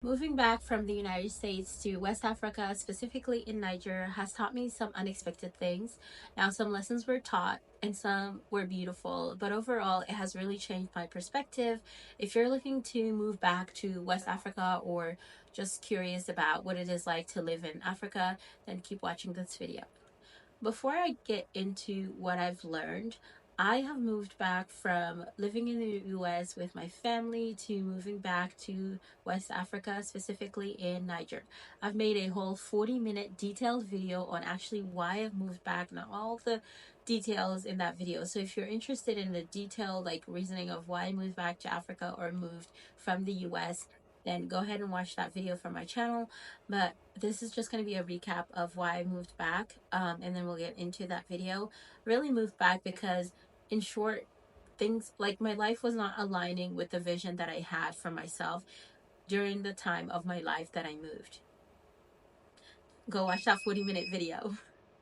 Moving back from the United States to West Africa, specifically in Niger, has taught me some unexpected things. Now, some lessons were taught and some were beautiful, but overall, it has really changed my perspective. If you're looking to move back to West Africa or just curious about what it is like to live in Africa, then keep watching this video. Before I get into what I've learned, I have moved back from living in the US with my family to moving back to West Africa, specifically in Niger. I've made a whole 40-minute detailed video on actually why I've moved back and all the details in that video. So if you're interested in the detailed reasoning of why I moved back to Africa or moved from the US, then go ahead and watch that video from my channel. But this is just going to be a recap of why I moved back, and then we'll get into that video. Really moved back because, in short, things like my life was not aligning with the vision that I had for myself during the time of my life that I moved. Go watch that 40-minute video.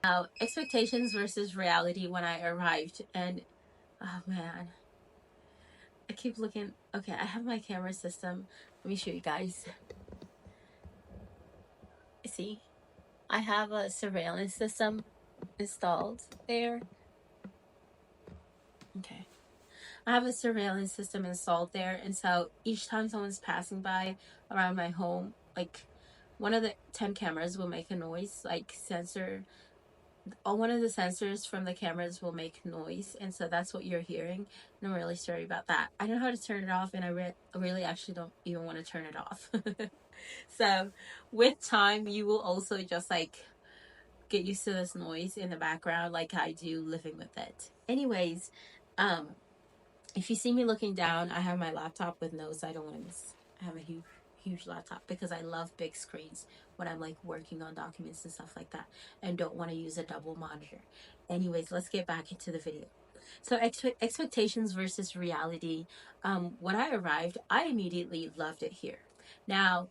Now, expectations versus reality when I arrived, and oh man, I keep looking. Okay, I have my camera system. Let me show you guys. See, I have a surveillance system installed there. Okay. I have a surveillance system installed there, and so each time someone's passing by around my home, one of the 10 cameras will make a noise, one of the sensors from the cameras will make noise, and so that's what you're hearing. And I'm really sorry about that. I know how to turn it off, and I really actually don't even want to turn it off. So with time, you will also just get used to this noise in the background like I do living with it. Anyways, if you see me looking down, I have my laptop with no side lens. I have a huge laptop because I love big screens when I'm working on documents and stuff like that and don't want to use a double monitor. Anyways, let's get back into the video. So expectations versus reality. When I arrived, I immediately loved it here. Now,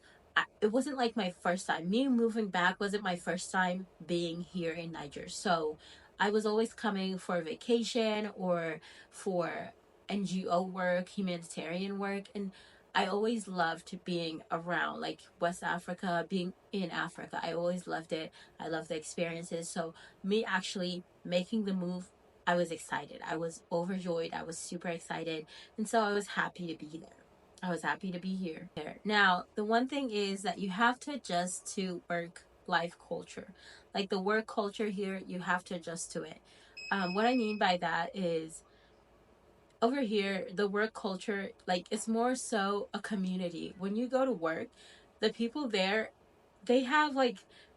it wasn't like my first time. Me moving back wasn't my first time being here in Niger. So I was always coming for vacation or for NGO work, humanitarian work, and I always loved being around West Africa, being in Africa. I always loved it. I love the experiences. So me actually making the move, I was excited. I was overjoyed. I was super excited. And so I was happy to be there. I was happy to be here. Now, the one thing is that you have to adjust to work life culture. Like the work culture here, you have to adjust to it. What I mean by that is over here, the work culture, it's more so a community. When you go to work, the people there, they have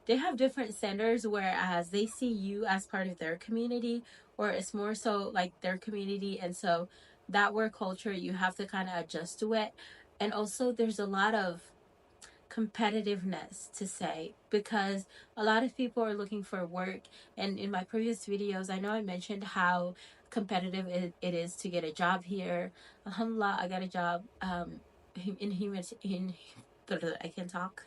they have different centers, whereas they see you as part of their community, or it's more so like their community. And so that work culture, you have to kind of adjust to it. And also there's a lot of competitiveness to say, because a lot of people are looking for work. And in my previous videos, I know I mentioned how competitive it is to get a job here. Alhamdulillah, I got a job in human in I can talk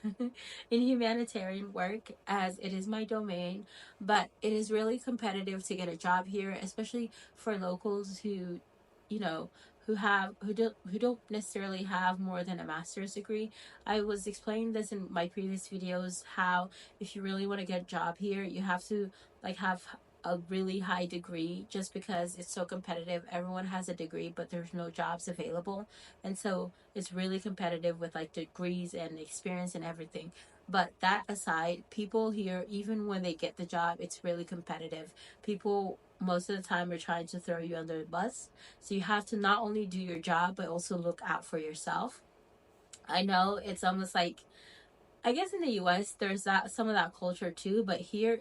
in humanitarian work, as it is my domain, but it is really competitive to get a job here, especially for locals who, you know, who don't necessarily have more than a master's degree. I was explaining this in my previous videos, how if you really want to get a job here, you have to have a really high degree, just because it's so competitive. Everyone has a degree, but there's no jobs available. And so it's really competitive with degrees and experience and everything. But that aside, people here, even when they get the job, it's really competitive. People most of the time are trying to throw you under the bus. So you have to not only do your job, but also look out for yourself. I know it's almost I guess in the US there's that some of that culture too, but here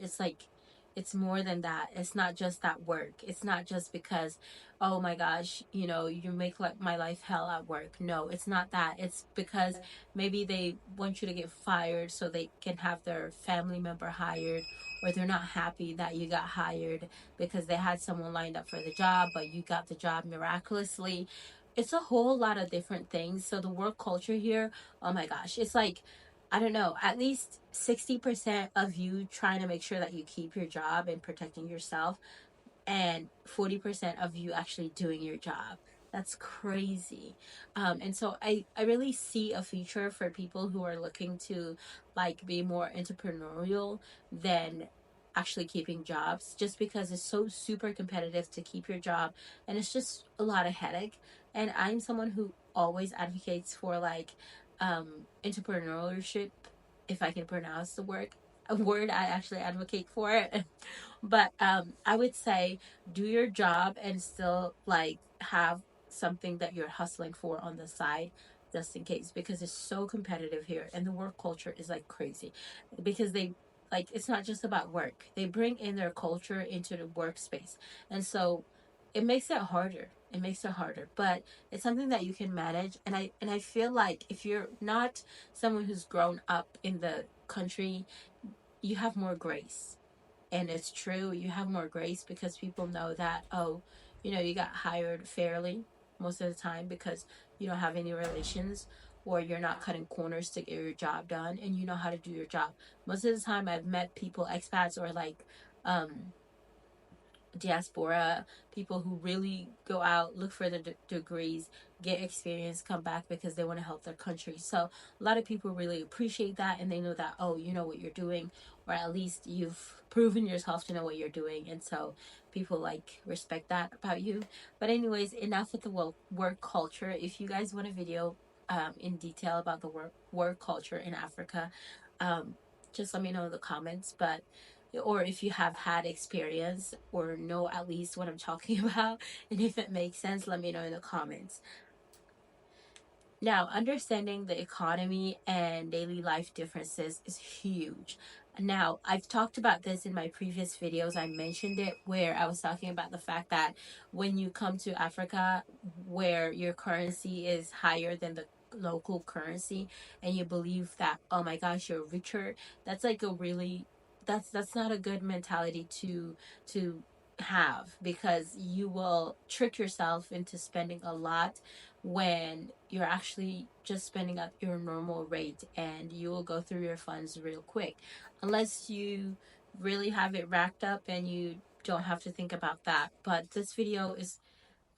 it's more than that. It's not just that work. It's not just because, oh my gosh, you make my life hell at work. No, it's not that. It's because maybe they want you to get fired so they can have their family member hired, or they're not happy that you got hired because they had someone lined up for the job, but you got the job miraculously. It's a whole lot of different things. So the work culture here, oh my gosh, it's I don't know, at least 60% of you trying to make sure that you keep your job and protecting yourself, and 40% of you actually doing your job. That's crazy. And so I really see a future for people who are looking to like be more entrepreneurial than actually keeping jobs, just because it's so super competitive to keep your job, and it's just a lot of headache. And I'm someone who always advocates for like entrepreneurship, if I can pronounce the word, a word I actually advocate for it. But I would say do your job and still like have something that you're hustling for on the side, just in case, because it's so competitive here and the work culture is like crazy, because they like, it's not just about work, they bring in their culture into the workspace. And so it makes it harder, but it's something that you can manage. And I feel like if you're not someone who's grown up in the country, you have more grace. And it's true, you have more grace because people know that, oh, you got hired fairly most of the time because you don't have any relations, or you're not cutting corners to get your job done, and you know how to do your job. Most of the time I've met people, expats or like um diaspora people, who really go out, look for the degrees, get experience, come back because they want to help their country. So a lot of people really appreciate that, and they know that, oh, you know what you're doing, or at least you've proven yourself to know what you're doing. And so people like respect that about you. But anyways, enough with the work culture. If you guys want a video in detail about the work culture in Africa, um, just let me know in the comments. But or if you have had experience or know at least what I'm talking about, and if it makes sense, let me know in the comments. Now, understanding the economy and daily life differences is huge. Now, I've talked about this in my previous videos. I mentioned it where I was talking about the fact that when you come to Africa, where your currency is higher than the local currency, and you believe that, oh my gosh, you're richer, that's like a really, that's not a good mentality to have, because you will trick yourself into spending a lot when you're actually just spending at your normal rate, and you will go through your funds real quick, unless you really have it racked up and you don't have to think about that. But this video is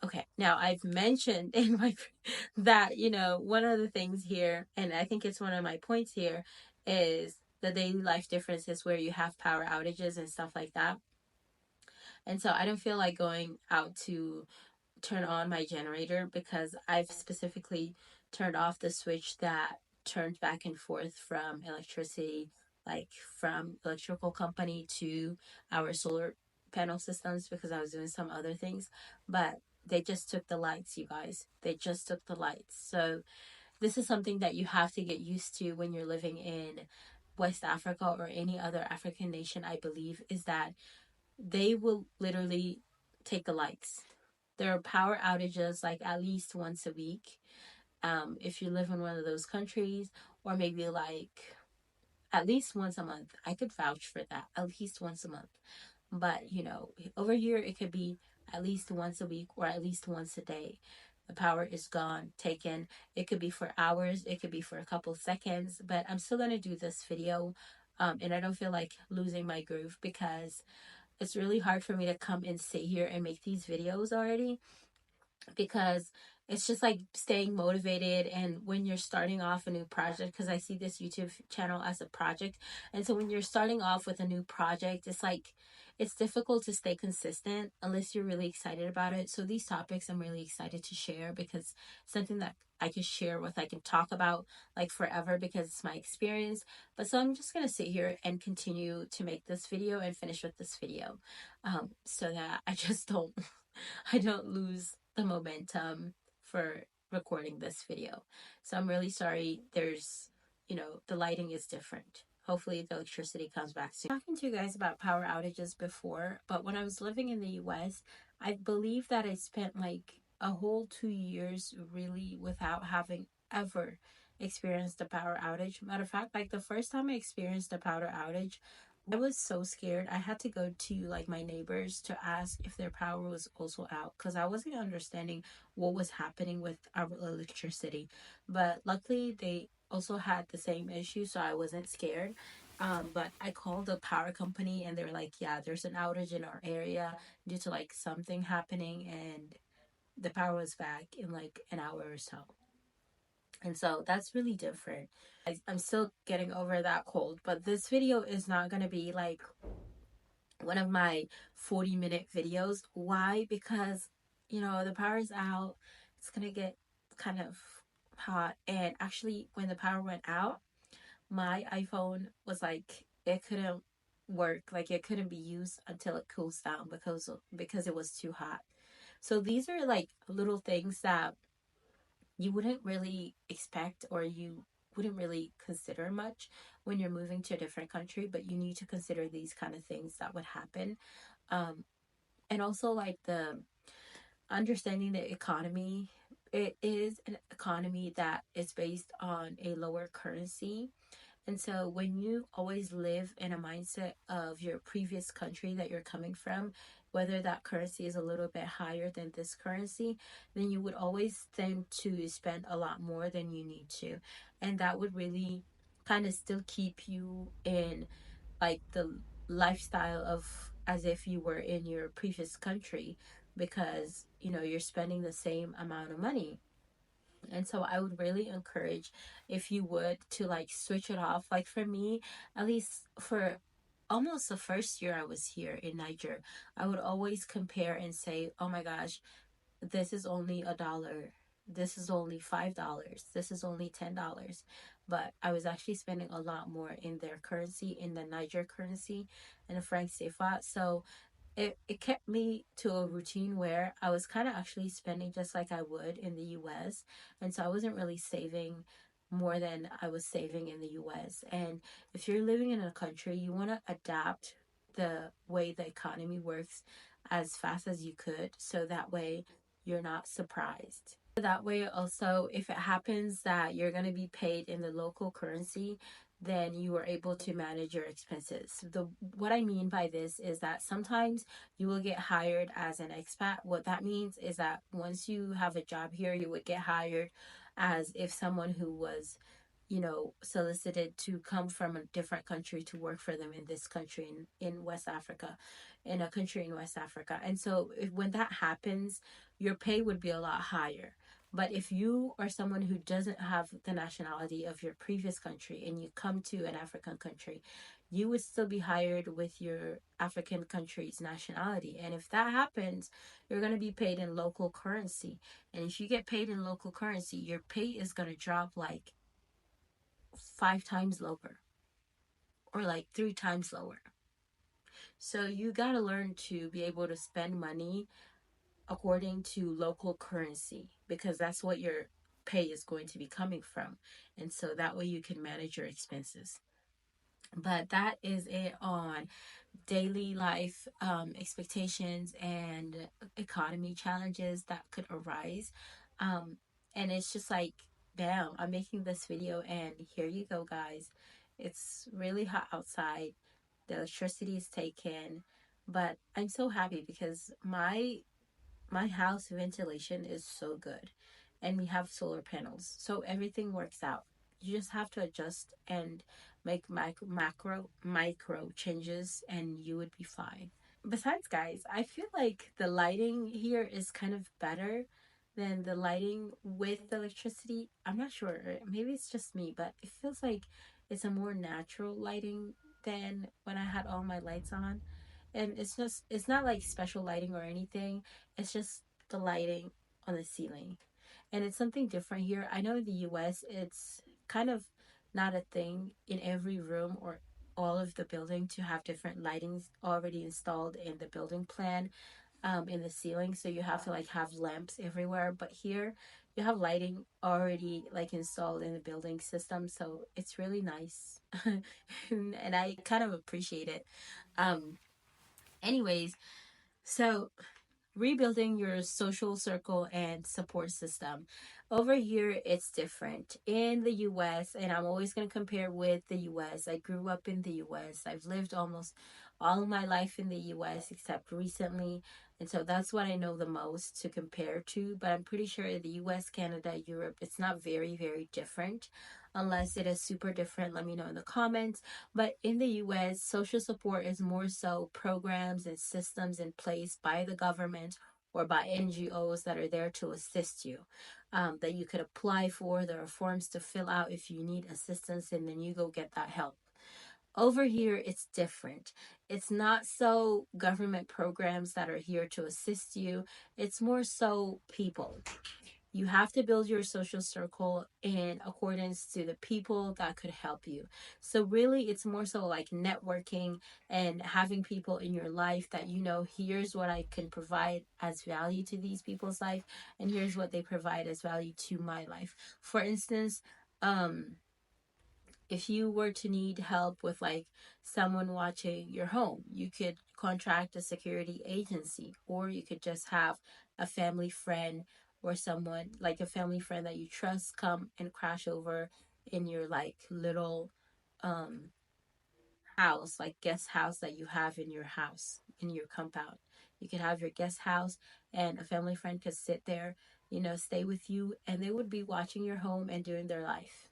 okay. Now, I've mentioned in my that, one of the things here, and I think it's one of my points here, is the daily life differences where you have power outages and stuff like that. And so I don't feel like going out to turn on my generator, because I've specifically turned off the switch that turned back and forth from electricity, like from electrical company to our solar panel systems, because I was doing some other things. But they just took the lights, you guys. They just took the lights. So this is something that you have to get used to when you're living in West Africa or any other African nation, I believe, is that they will literally take the lights. There are power outages like at least once a week. If you live in one of those countries, or maybe like at least once a month. I could vouch for that. At least once a month. But, over here it could be at least once a week or at least once a day. The power is gone, taken. It could be for hours, it could be for a couple seconds, but I'm still going to do this video. And I don't feel like losing my groove, because it's really hard for me to come and sit here and make these videos already, because it's just like staying motivated. And when you're starting off a new project, because I see this YouTube channel as a project, and so when you're starting off with a new project, it's like it's difficult to stay consistent unless you're really excited about it. So these topics I'm really excited to share, because it's something that I can share with, I can talk about like forever, because it's my experience. But so I'm just gonna sit here and continue to make this video and finish with this video, so that I just don't I don't lose the momentum for recording this video. So I'm really sorry. The lighting is different. Hopefully the electricity comes back soon. I was talking to you guys about power outages before, but when I was living in the US, I believe that I spent like a whole 2 years really without having ever experienced a power outage. Matter of fact, like the first time I experienced a power outage, I was so scared. I had to go to like my neighbors to ask if their power was also out, because I wasn't understanding what was happening with our electricity. But luckily, they also had the same issue, so I wasn't scared. But I called the power company, and they were like, "Yeah, there's an outage in our area due to like something happening, and the power was back in like an hour or so. And so that's really different. I'm still getting over that cold, but this video is not going to be like one of my 40-minute videos. Why? Because, the power's out. It's going to get kind of hot. And actually, when the power went out, my iPhone was like, it couldn't work. Like, it couldn't be used until it cools down because it was too hot. So these are like little things that you wouldn't really expect, or you wouldn't really consider much when you're moving to a different country, but you need to consider these kind of things that would happen. um and also like the understanding the economy. It is an economy that is based on a lower currency, and so when you always live in a mindset of your previous country that you're coming from, whether that currency is a little bit higher than this currency, then you would always tend to spend a lot more than you need to. And that would really kind of still keep you in like the lifestyle of as if you were in your previous country, because you're spending the same amount of money. And so I would really encourage, if you would, to like switch it off. Like for me, at least for almost the first year I was here in Niger, I would always compare and say, oh my gosh, this is only $1. This is only $5. This is only $10. But I was actually spending a lot more in their currency, in the Niger currency, and the franc CFA. So it kept me to a routine where I was kind of actually spending just like I would in the US. And so I wasn't really saving more than I was saving in the US. And if you're living in a country, you want to adapt the way the economy works as fast as you could, so that way you're not surprised. That way, also, if it happens that you're going to be paid in the local currency, then you are able to manage your expenses. The What I mean by this is that sometimes you will get hired as an expat. What that means is that once you have a job here, you would get hired as if someone who was solicited to come from a different country to work for them in this country, in West Africa, in a country in West Africa. And so when that happens, your pay would be a lot higher. But if you are someone who doesn't have the nationality of your previous country and you come to an African country, you would still be hired with your African country's nationality. And if that happens, you're going to be paid in local currency. And if you get paid in local currency, your pay is going to drop like 5 times lower, or like 3 times lower. So you got to learn to be able to spend money according to local currency, because that's what your pay is going to be coming from. And so that way you can manage your expenses. But that is it on daily life expectations and economy challenges that could arise. Um, and it's just like, bam, I'm making this video, and here you go, guys. It's really hot outside. The electricity is taken, but I'm so happy because my house ventilation is so good, and we have solar panels, so everything works out. You just have to adjust and make micro changes, and you would be fine. Besides, guys, I feel like the lighting here is kind of better than the lighting with the electricity. I'm not sure, maybe it's just me, but it feels like it's a more natural lighting than when I had all my lights on. And it's not like special lighting or anything, it's just the lighting on the ceiling. And it's something different here. I know in the US it's kind of not a thing in every room or all of the building to have different lightings already installed in the building plan, in the ceiling, so you have to like have lamps everywhere. But here you have lighting already like installed in the building system, so it's really nice. And I kind of appreciate it. um Anyways, so rebuilding your social circle and support system. Over here, it's different. In the US, and I'm always going to compare with the US, I grew up in the US. I've lived almost all of my life in the US except recently. And so that's what I know the most to compare to. But I'm pretty sure in the US, Canada, Europe, it's not very, very different. Unless it is super different, let me know in the comments. But in the US, social support is more so programs and systems in place by the government or by NGOs that are there to assist you, that you could apply for. There are forms to fill out if you need assistance, and then you go get that help. Over here, it's different. It's not so government programs that are here to assist you, it's more so people. You have to build your social circle in accordance to the people that could help you. So really it's more so like networking and having people in your life that, you know, here's what I can provide as value to these people's life, and here's what they provide as value to my life. For instance, um if you were to need help with like someone watching your home, you could contract a security agency, or you could just have a family friend or someone like a family friend that you trust come and crash over in your like little um house, like guest house that you have in your house, in your compound. You could have your guest house, and a family friend could sit there, you know, stay with you, and they would be watching your home and doing their life.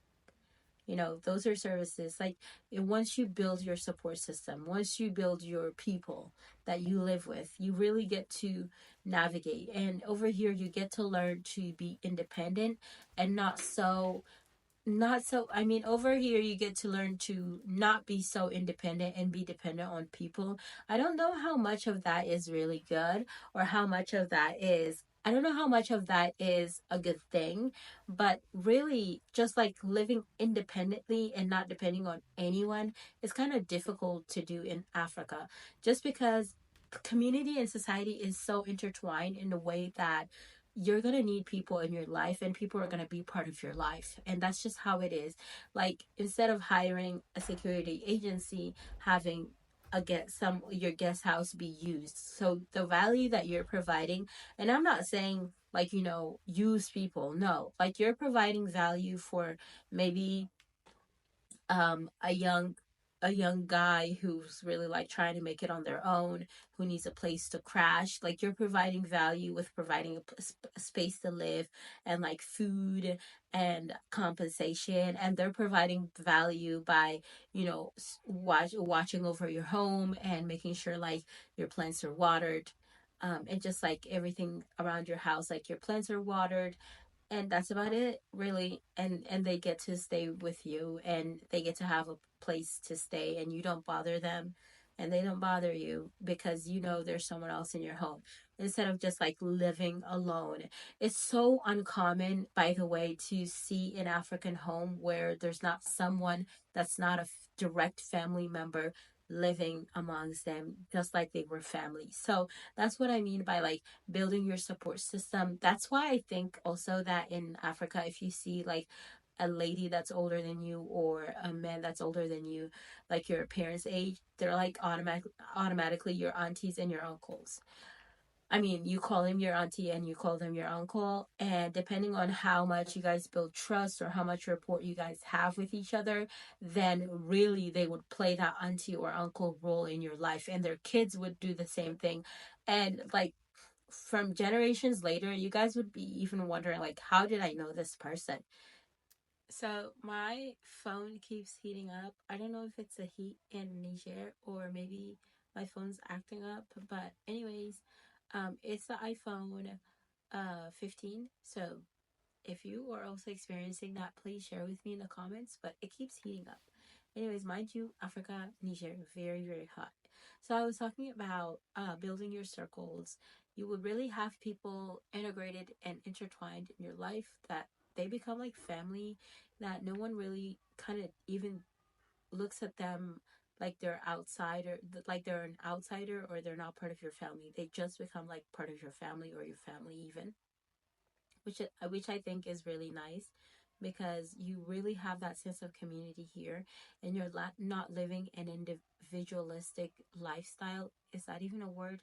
You know, those are services like, once you build your support system, once you build your people that you live with, you really get to navigate. And over here you get to learn to be independent and not so I mean, over here you get to learn to not be so independent and be dependent on people. I don't know how much of that is really good, or how much of that is, I don't know how much of that is a good thing, but really just like living independently and not depending on anyone is kind of difficult to do in Africa, just because community and society is so intertwined in a way that you're going to need people in your life, and people are going to be part of your life, and that's just how it is. Like, instead of hiring a security agency, having a get some your guest house be used, so the value that you're providing, and I'm not saying like, you know, use people, no, like you're providing value for maybe a young guy who's really like trying to make it on their own, who needs a place to crash. Like, you're providing value with providing a space to live, and like food and compensation, and they're providing value by, you know, watching over your home and making sure like your plants are watered, and just like everything around your house, like your plants are watered, and that's about it really. And they get to stay with you, and they get to have a place to stay, and you don't bother them, and they don't bother you, because you know there's someone else in your home, instead of just like living alone. It's so uncommon, by the way, to see an African home where there's not someone that's not a direct family member living amongst them, just like they were family. So that's what I mean by like building your support system. That's why I think also that in Africa, if you see like a lady that's older than you, or a man that's older than you, like your parents' age, they're like automatically your aunties and your uncles. I mean, you call him your auntie and you call them your uncle. And depending on how much you guys build trust, or how much rapport you guys have with each other, then really they would play that auntie or uncle role in your life. And their kids would do the same thing. And like, from generations later, you guys would be even wondering, like, how did I know this person? So my phone keeps heating up. I don't know if it's the heat in Niger, or maybe my phone's acting up. But anyways, it's the iPhone 15. So if you are also experiencing that, please share with me in the comments. But it keeps heating up. Anyways, mind you, Africa, Niger, very, very hot. So I was talking about building your circles. You would really have people integrated and intertwined in your life, that they become like family, that no one really kind of even looks at them like they're outsider, like they're an outsider, or they're not part of your family. They just become like part of your family, or your family even, which I think is really nice, because you really have that sense of community here, and you're not living an individualistic lifestyle. Is that even a word?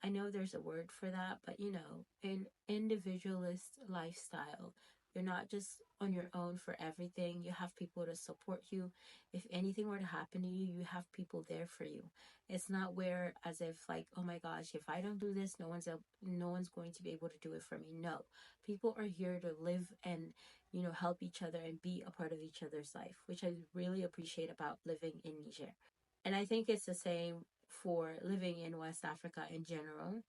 I know there's a word for that, but you know, an individualist lifestyle. You're not just on your own for everything. You have people to support you. If anything were to happen to you, you have people there for you. It's not where as if like, oh my gosh, if I don't do this, no one's going to be able to do it for me. No. People are here to live and, you know, help each other and be a part of each other's life, which I really appreciate about living in Niger. And I think it's the same for living in West Africa in general.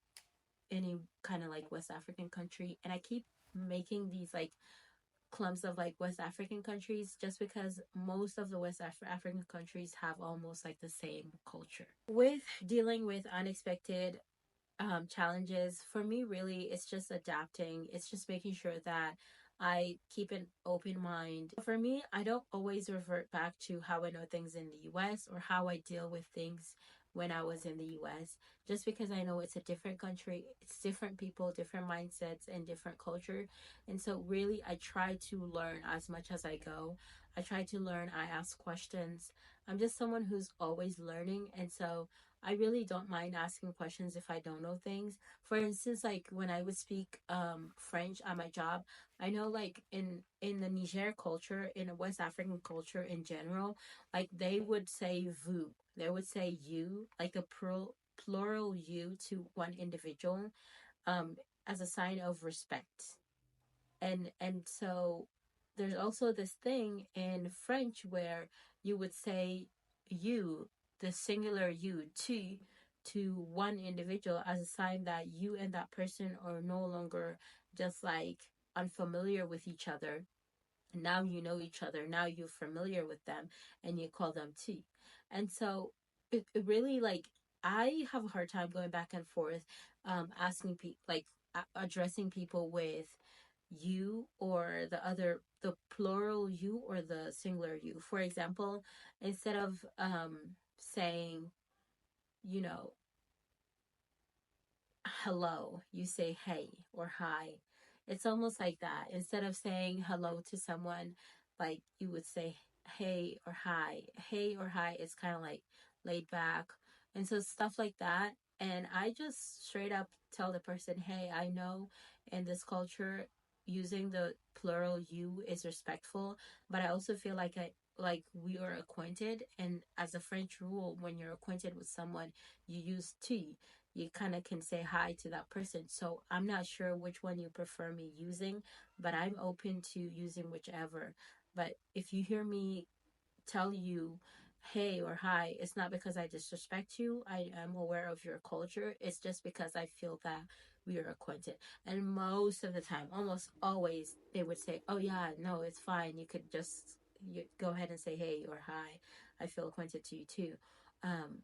any kind of like West African country, and I keep making these like clumps of like West African countries just because most of the African countries have almost like the same culture. With dealing with unexpected challenges, for me, really, it's just adapting. It's just making sure that I keep an open mind. For me, I don't always revert back to how I know things in the US or how I deal with things when I was in the US, just because I know it's a different country, it's different people, different mindsets, and different culture. And so, really, I try to learn as much as I go. I try to learn, I ask questions. I'm just someone who's always learning. And so, I really don't mind asking questions if I don't know things. For instance, like when I would speak French at my job, I know like in the Niger culture, in a West African culture in general, like they would say vous, they would say you, like the plural you to one individual, um, as a sign of respect. And so there's also this thing in French where you would say you, the singular you, to one individual as a sign that you and that person are no longer just like unfamiliar with each other. Now you know each other, now you're familiar with them, and you call them T. And so it really like, I have a hard time going back and forth, asking people like addressing people with you or the plural you or the singular you. For example, instead of saying, you know, hello, you say hey or hi. It's almost like that. Instead of saying hello to someone, like you would say hey or hi. Hey or hi is kind of like laid back. And so stuff like that. And I just straight up tell the person, hey, I know in this culture using the plural you is respectful, but I also feel like we are acquainted, and as a French rule, when you're acquainted with someone, you use tu, you kind of can say hi to that person. So I'm not sure which one you prefer me using, but I'm open to using whichever. But if you hear me tell you hey or hi, it's not because I disrespect you. I am aware of your culture. It's just because I feel that we are acquainted. And most of the time, almost always, they would say, oh, yeah, no, it's fine. You could just go ahead and say hey or hi. I feel acquainted to you too. Um,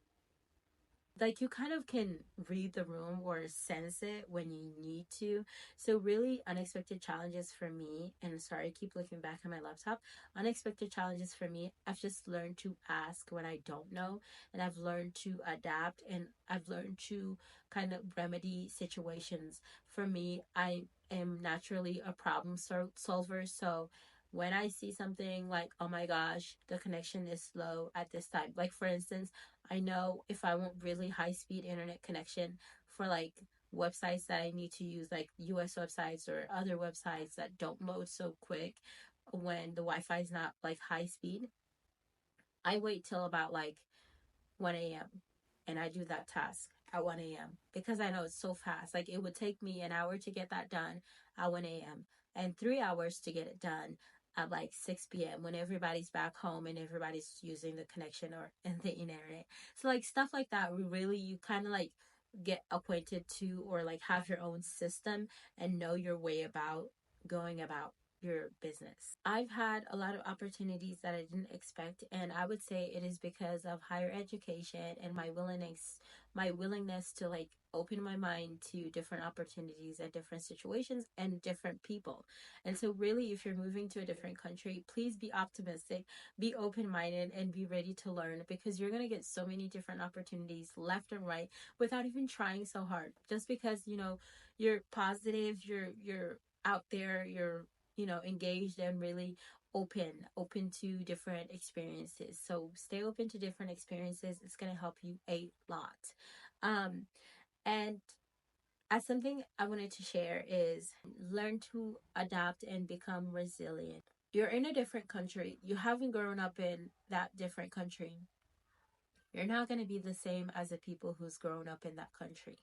like you kind of can read the room or sense it when you need to. So really unexpected challenges for me, and sorry, I keep looking back at my laptop. Unexpected challenges for me, I've just learned to ask when I don't know, and I've learned to adapt, and I've learned to kind of remedy situations. For me, I am naturally a problem solver, so when I see something like, oh my gosh, the connection is slow at this time, like for instance, I know if I want really high speed internet connection for like websites that I need to use, like US websites or other websites that don't load so quick when the Wi Fi is not like high speed, I wait till about like 1 a.m. and I do that task at 1 a.m. because I know it's so fast. Like it would take me an hour to get that done at 1 a.m. and 3 hours to get it done at like 6 p.m. when everybody's back home and everybody's using the connection or and the internet. So like stuff like that, we really, you kind of like get acquainted to or like have your own system and know your way about going about your business. I've had a lot of opportunities that I didn't expect, and I would say it is because of higher education and my willingness to like open my mind to different opportunities and different situations and different people. And so really, if you're moving to a different country, please be optimistic, be open-minded, and be ready to learn, because you're going to get so many different opportunities left and right without even trying so hard. Just because, you're positive, you're out there, you're engaged and really open to different experiences. So stay open to different experiences. It's going to help you a lot. And as something I wanted to share is learn to adapt and become resilient. You're in a different country, you haven't grown up in that different country. You're not going to be the same as the people who's grown up in that country.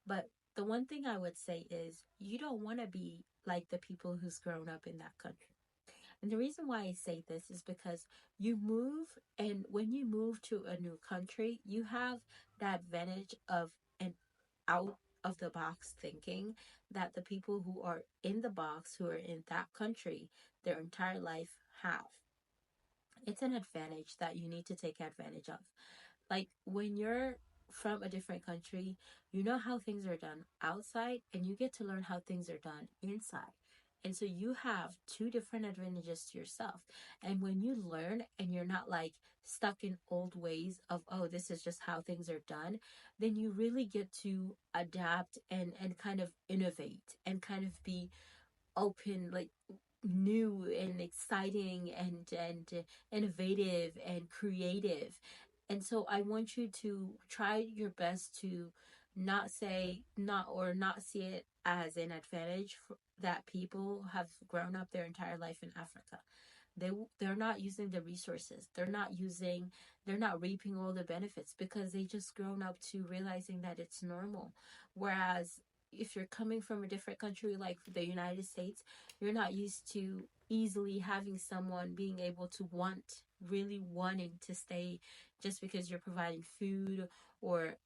But the one thing I would say is you don't want to be like the people who's grown up in that country. And the reason why I say this is because you move, and when you move to a new country, you have the advantage of an out of the box thinking that the people who are in the box, who are in that country their entire life have. It's an advantage that you need to take advantage of. Like when you're from a different country, you know how things are done outside and you get to learn how things are done inside. And so you have two different advantages to yourself. And when you learn and you're not like stuck in old ways of, oh, this is just how things are done, then you really get to adapt and kind of innovate and kind of be open, like new and exciting and innovative and creative. And so I want you to try your best to not say not or not see it as an advantage that people have grown up their entire life in Africa. They're not using the resources. They're not reaping all the benefits because they just grown up to realizing that it's normal. Whereas if you're coming from a different country like the United States, you're not used to easily having someone being able to really wanting to stay just because you're providing food or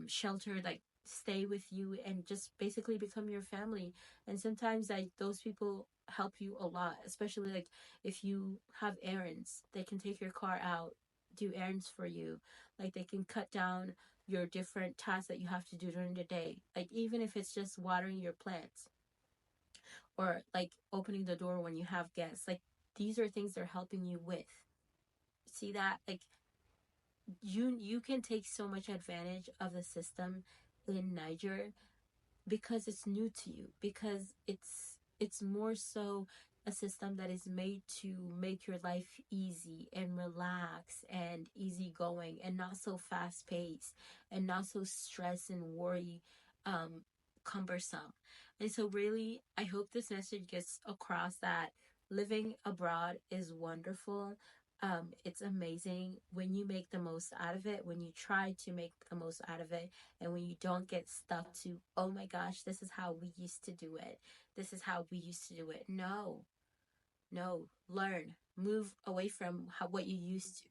shelter, like stay with you and just basically become your family. And sometimes like those people help you a lot, especially like if you have errands, they can take your car out, do errands for you. Like they can cut down your different tasks that you have to do during the day. Like even if it's just watering your plants or like opening the door when you have guests. Like these are things they're helping you with. See that? Like you can take so much advantage of the system in Niger because it's new to you, because it's more so a system that is made to make your life easy and relax and easygoing and not so fast paced and not so stress and worry um cumbersome. And so really I hope this message gets across that living abroad is wonderful. It's amazing when you make the most out of it, when you try to make the most out of it, and when you don't get stuck to, oh my gosh, this is how we used to do it. This is how we used to do it. No, no, learn, move away from what you used to.